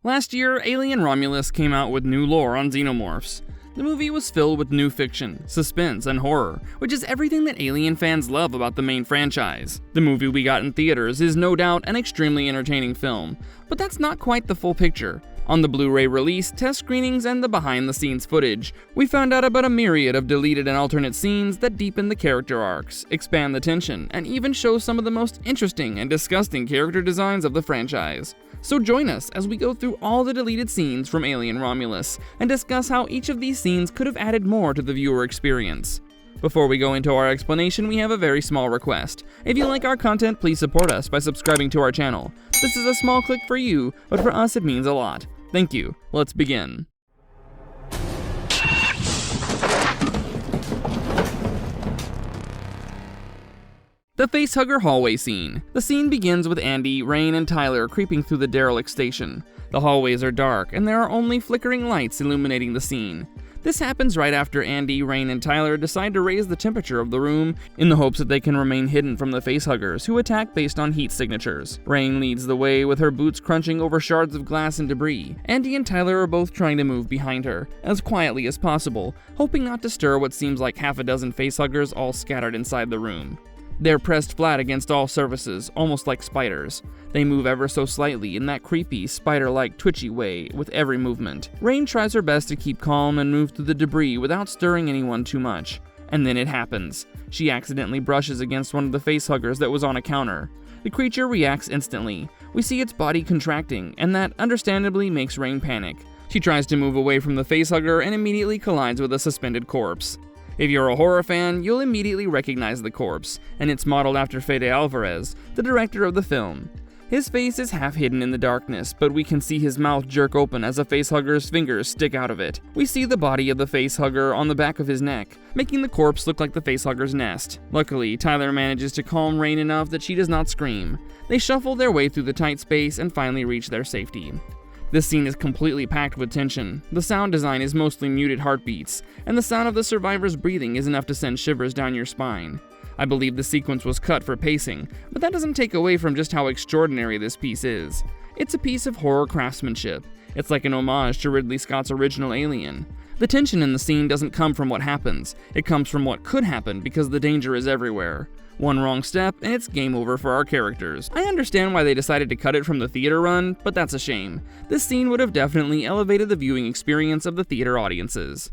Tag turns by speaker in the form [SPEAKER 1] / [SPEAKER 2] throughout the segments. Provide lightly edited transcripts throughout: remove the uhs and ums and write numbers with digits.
[SPEAKER 1] Last year, Alien Romulus came out with new lore on Xenomorphs. The movie was filled with new fiction, suspense, and horror, which is everything that Alien fans love about the main franchise. The movie we got in theaters is no doubt an extremely entertaining film, but that's not quite the full picture. On the Blu-ray release, test screenings, and the behind-the-scenes footage, we found out about a myriad of deleted and alternate scenes that deepen the character arcs, expand the tension, and even show some of the most interesting and disgusting character designs of the franchise. So join us as we go through all the deleted scenes from Alien Romulus, and discuss how each of these scenes could have added more to the viewer experience. Before we go into our explanation, we have a very small request. If you like our content, please support us by subscribing to our channel. This is a small click for you, but for us it means a lot. Thank you. Let's begin. The Facehugger hallway scene. The scene begins with Andy, Rain, and Tyler creeping through the derelict station. The hallways are dark, and there are only flickering lights illuminating the scene. This happens right after Andy, Rain, and Tyler decide to raise the temperature of the room in the hopes that they can remain hidden from the facehuggers, who attack based on heat signatures. Rain leads the way with her boots crunching over shards of glass and debris. Andy and Tyler are both trying to move behind her, as quietly as possible, hoping not to stir what seems like half a dozen facehuggers all scattered inside the room. They're pressed flat against all surfaces, almost like spiders. They move ever so slightly in that creepy, spider-like twitchy way with every movement. Rain tries her best to keep calm and move through the debris without stirring anyone too much. And then it happens. She accidentally brushes against one of the facehuggers that was on a counter. The creature reacts instantly. We see its body contracting, and that understandably makes Rain panic. She tries to move away from the facehugger and immediately collides with a suspended corpse. If you're a horror fan, you'll immediately recognize the corpse, and it's modeled after Fede Alvarez, the director of the film. His face is half hidden in the darkness, but we can see his mouth jerk open as a facehugger's fingers stick out of it. We see the body of the facehugger on the back of his neck, making the corpse look like the facehugger's nest. Luckily, Tyler manages to calm Rain enough that she does not scream. They shuffle their way through the tight space and finally reach their safety. This scene is completely packed with tension. The sound design is mostly muted heartbeats, and the sound of the survivor's breathing is enough to send shivers down your spine. I believe the sequence was cut for pacing, but that doesn't take away from just how extraordinary this piece is. It's a piece of horror craftsmanship. It's like an homage to Ridley Scott's original Alien. The tension in the scene doesn't come from what happens, it comes from what could happen because the danger is everywhere. One wrong step, and it's game over for our characters. I understand why they decided to cut it from the theater run, but that's a shame. This scene would have definitely elevated the viewing experience of the theater audiences.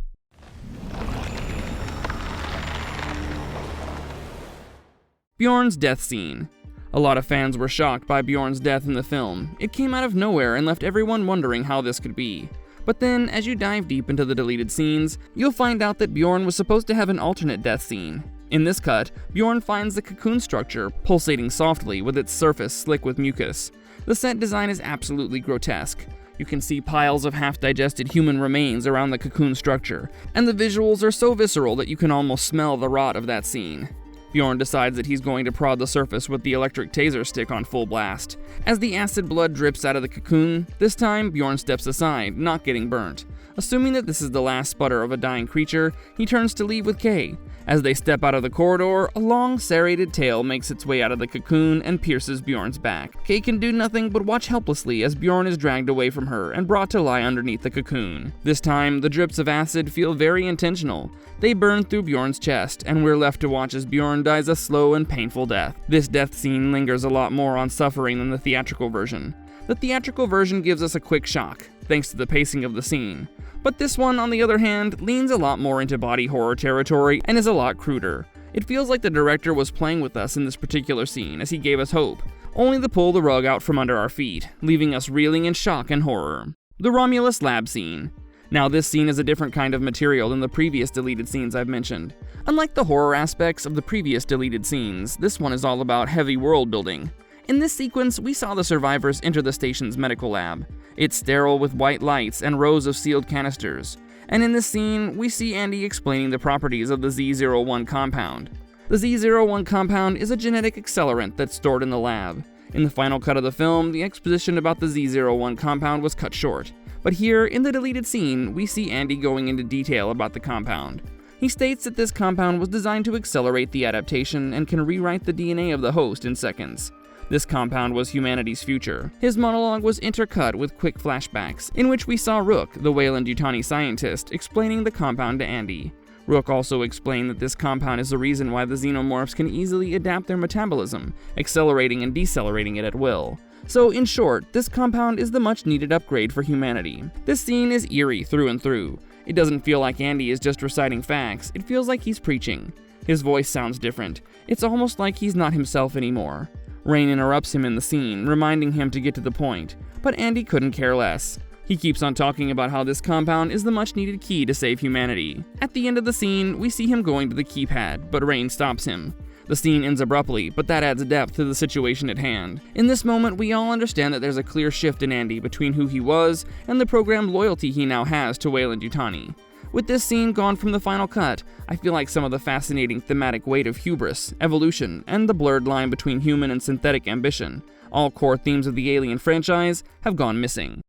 [SPEAKER 1] Bjorn's death scene. A lot of fans were shocked by Bjorn's death in the film. It came out of nowhere and left everyone wondering how this could be. But then, as you dive deep into the deleted scenes, you'll find out that Bjorn was supposed to have an alternate death scene. In this cut, Bjorn finds the cocoon structure pulsating softly with its surface slick with mucus. The set design is absolutely grotesque. You can see piles of half-digested human remains around the cocoon structure, and the visuals are so visceral that you can almost smell the rot of that scene. Bjorn decides that he's going to prod the surface with the electric taser stick on full blast. As the acid blood drips out of the cocoon, this time Bjorn steps aside, not getting burnt. Assuming that this is the last sputter of a dying creature, he turns to leave with Kay. As they step out of the corridor, a long, serrated tail makes its way out of the cocoon and pierces Bjorn's back. Kay can do nothing but watch helplessly as Bjorn is dragged away from her and brought to lie underneath the cocoon. This time, the drips of acid feel very intentional. They burn through Bjorn's chest, and we're left to watch as Bjorn dies a slow and painful death. This death scene lingers a lot more on suffering than the theatrical version. The theatrical version gives us a quick shock, thanks to the pacing of the scene. But this one, on the other hand, leans a lot more into body horror territory and is a lot cruder. It feels like the director was playing with us in this particular scene as he gave us hope, only to pull the rug out from under our feet, leaving us reeling in shock and horror. The Romulus Lab Scene. Now this scene is a different kind of material than the previous deleted scenes I've mentioned. Unlike the horror aspects of the previous deleted scenes, this one is all about heavy world building. In this sequence, we saw the survivors enter the station's medical lab. It's sterile with white lights and rows of sealed canisters. And in this scene, we see Andy explaining the properties of the Z01 compound. The Z01 compound is a genetic accelerant that's stored in the lab. In the final cut of the film, the exposition about the Z01 compound was cut short. But here, in the deleted scene, we see Andy going into detail about the compound. He states that this compound was designed to accelerate the adaptation and can rewrite the DNA of the host in seconds. This compound was humanity's future. His monologue was intercut with quick flashbacks, in which we saw Rook, the Weyland-Yutani scientist, explaining the compound to Andy. Rook also explained that this compound is the reason why the Xenomorphs can easily adapt their metabolism, accelerating and decelerating it at will. So in short, this compound is the much-needed upgrade for humanity. This scene is eerie through and through. It doesn't feel like Andy is just reciting facts, it feels like he's preaching. His voice sounds different. It's almost like he's not himself anymore. Rain interrupts him in the scene, reminding him to get to the point, but Andy couldn't care less. He keeps on talking about how this compound is the much-needed key to save humanity. At the end of the scene, we see him going to the keypad, but Rain stops him. The scene ends abruptly, but that adds depth to the situation at hand. In this moment, we all understand that there's a clear shift in Andy between who he was and the programmed loyalty he now has to Weyland-Yutani. With this scene gone from the final cut, I feel like some of the fascinating thematic weight of hubris, evolution, and the blurred line between human and synthetic ambition, all core themes of the Alien franchise, have gone missing.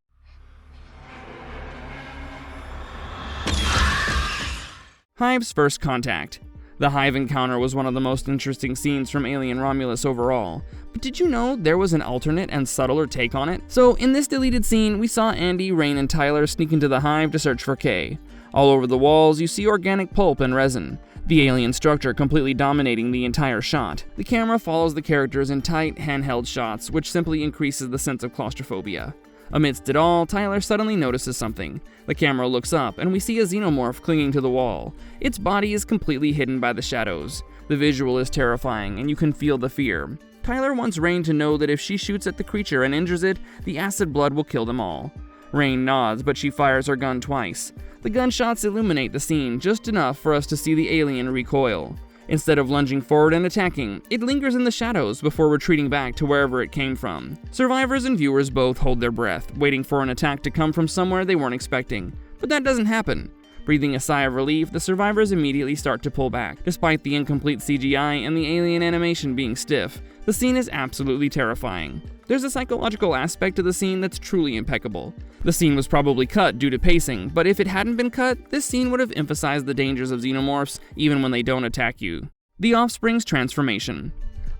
[SPEAKER 1] Hive's first contact. The Hive encounter was one of the most interesting scenes from Alien Romulus overall, but did you know there was an alternate and subtler take on it? So in this deleted scene, we saw Andy, Rain, and Tyler sneak into the Hive to search for Kay. All over the walls, you see organic pulp and resin, the alien structure completely dominating the entire shot. The camera follows the characters in tight, handheld shots, which simply increases the sense of claustrophobia. Amidst it all, Tyler suddenly notices something. The camera looks up, and we see a xenomorph clinging to the wall. Its body is completely hidden by the shadows. The visual is terrifying, and you can feel the fear. Tyler wants Rain to know that if she shoots at the creature and injures it, the acid blood will kill them all. Rain nods, but she fires her gun twice. The gunshots illuminate the scene just enough for us to see the alien recoil. Instead of lunging forward and attacking, it lingers in the shadows before retreating back to wherever it came from. Survivors and viewers both hold their breath, waiting for an attack to come from somewhere they weren't expecting. But that doesn't happen. Breathing a sigh of relief, the survivors immediately start to pull back. Despite the incomplete CGI and the alien animation being stiff, the scene is absolutely terrifying. There's a psychological aspect to the scene that's truly impeccable. The scene was probably cut due to pacing, but if it hadn't been cut, this scene would have emphasized the dangers of xenomorphs even when they don't attack you. The Offspring's transformation.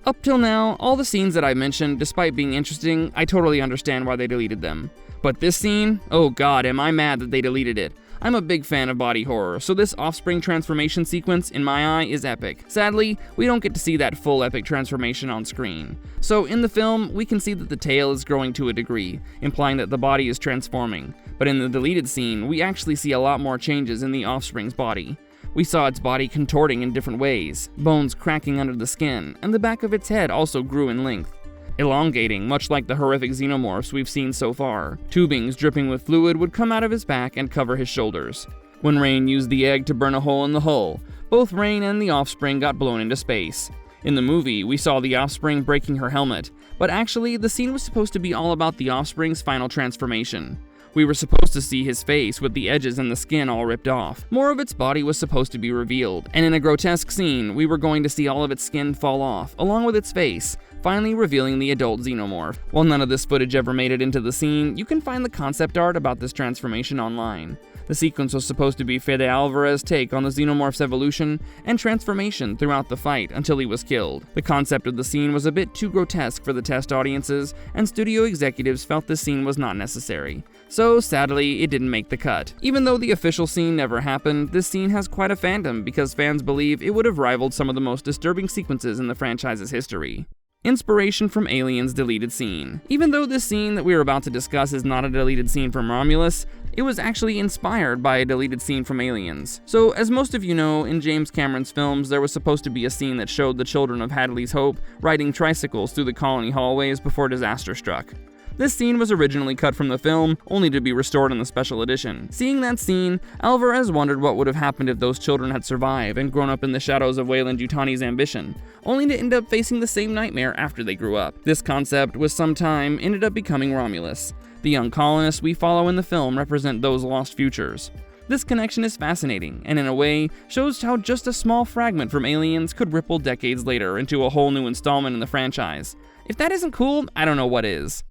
[SPEAKER 1] Up till now, all the scenes that I mentioned, despite being interesting, I totally understand why they deleted them. But this scene? Oh god, am I mad that they deleted it. I'm a big fan of body horror, so this Offspring transformation sequence, in my eye, is epic. Sadly, we don't get to see that full epic transformation on screen. So in the film, we can see that the tail is growing to a degree, implying that the body is transforming. But in the deleted scene, we actually see a lot more changes in the Offspring's body. We saw its body contorting in different ways, bones cracking under the skin, and the back of its head also grew in length, elongating, much like the horrific xenomorphs we've seen so far. Tubings dripping with fluid would come out of his back and cover his shoulders. When Rain used the egg to burn a hole in the hull, both Rain and the Offspring got blown into space. In the movie, we saw the Offspring breaking her helmet, but actually, the scene was supposed to be all about the Offspring's final transformation. We were supposed to see his face with the edges and the skin all ripped off. More of its body was supposed to be revealed, and in a grotesque scene, we were going to see all of its skin fall off, along with its face, finally revealing the adult xenomorph. While none of this footage ever made it into the scene, you can find the concept art about this transformation online. The sequence was supposed to be Fede Alvarez's take on the xenomorph's evolution and transformation throughout the fight until he was killed. The concept of the scene was a bit too grotesque for the test audiences, and studio executives felt this scene was not necessary. So, sadly, it didn't make the cut. Even though the official scene never happened, this scene has quite a fandom because fans believe it would have rivaled some of the most disturbing sequences in the franchise's history. Inspiration from Alien's deleted scene. Even though this scene that we are about to discuss is not a deleted scene from Romulus, it was actually inspired by a deleted scene from Aliens. So, as most of you know, in James Cameron's films, there was supposed to be a scene that showed the children of Hadley's Hope riding tricycles through the colony hallways before disaster struck. This scene was originally cut from the film, only to be restored in the special edition. Seeing that scene, Alvarez wondered what would have happened if those children had survived and grown up in the shadows of Weyland-Yutani's ambition, only to end up facing the same nightmare after they grew up. This concept, with some time, ended up becoming Romulus. The young colonists we follow in the film represent those lost futures. This connection is fascinating, and in a way, shows how just a small fragment from Aliens could ripple decades later into a whole new installment in the franchise. If that isn't cool, I don't know what is.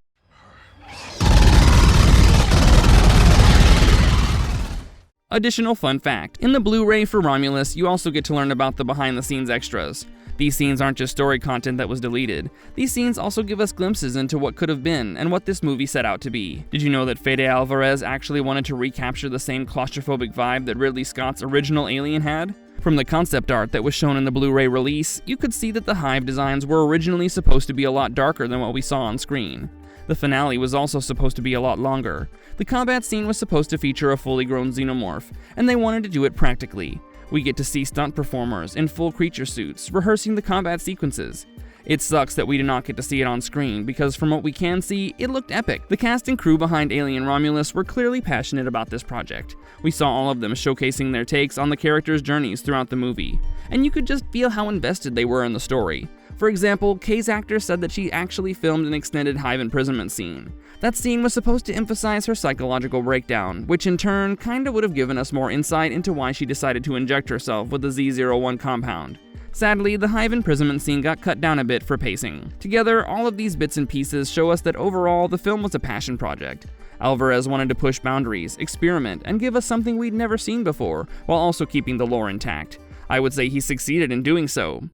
[SPEAKER 1] Additional fun fact, in the Blu-ray for Romulus, you also get to learn about the behind-the-scenes extras. These scenes aren't just story content that was deleted. These scenes also give us glimpses into what could have been and what this movie set out to be. Did you know that Fede Alvarez actually wanted to recapture the same claustrophobic vibe that Ridley Scott's original Alien had? From the concept art that was shown in the Blu-ray release, you could see that the Hive designs were originally supposed to be a lot darker than what we saw on screen. The finale was also supposed to be a lot longer. The combat scene was supposed to feature a fully grown xenomorph, and they wanted to do it practically. We get to see stunt performers in full creature suits rehearsing the combat sequences. It sucks that we did not get to see it on screen, because from what we can see, it looked epic. The cast and crew behind Alien Romulus were clearly passionate about this project. We saw all of them showcasing their takes on the characters' journeys throughout the movie, and you could just feel how invested they were in the story. For example, Kay's actor said that she actually filmed an extended Hive imprisonment scene. That scene was supposed to emphasize her psychological breakdown, which in turn kinda would have given us more insight into why she decided to inject herself with the Z01 compound. Sadly, the Hive imprisonment scene got cut down a bit for pacing. Together, all of these bits and pieces show us that overall, the film was a passion project. Alvarez wanted to push boundaries, experiment, and give us something we'd never seen before, while also keeping the lore intact. I would say he succeeded in doing so.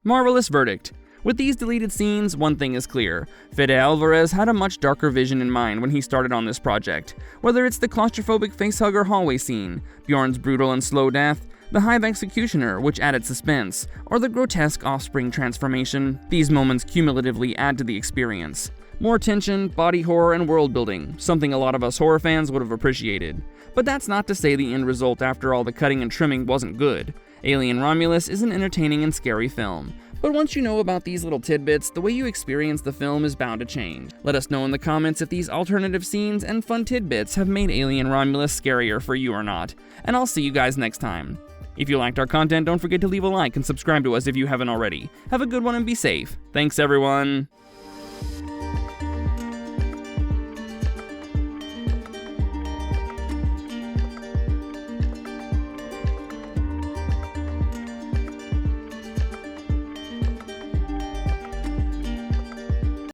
[SPEAKER 1] Marvelous verdict. With these deleted scenes, one thing is clear. Fede Alvarez had a much darker vision in mind when he started on this project. Whether it's the claustrophobic facehugger hallway scene, Bjorn's brutal and slow death, the Hive executioner, which added suspense, or the grotesque offspring transformation, these moments cumulatively add to the experience. More tension, body horror, and world building, something a lot of us horror fans would have appreciated. But that's not to say the end result after all the cutting and trimming wasn't good. Alien Romulus is an entertaining and scary film. But once you know about these little tidbits, the way you experience the film is bound to change. Let us know in the comments if these alternative scenes and fun tidbits have made Alien Romulus scarier for you or not. And I'll see you guys next time. If you liked our content, don't forget to leave a like and subscribe to us if you haven't already. Have a good one and be safe. Thanks everyone.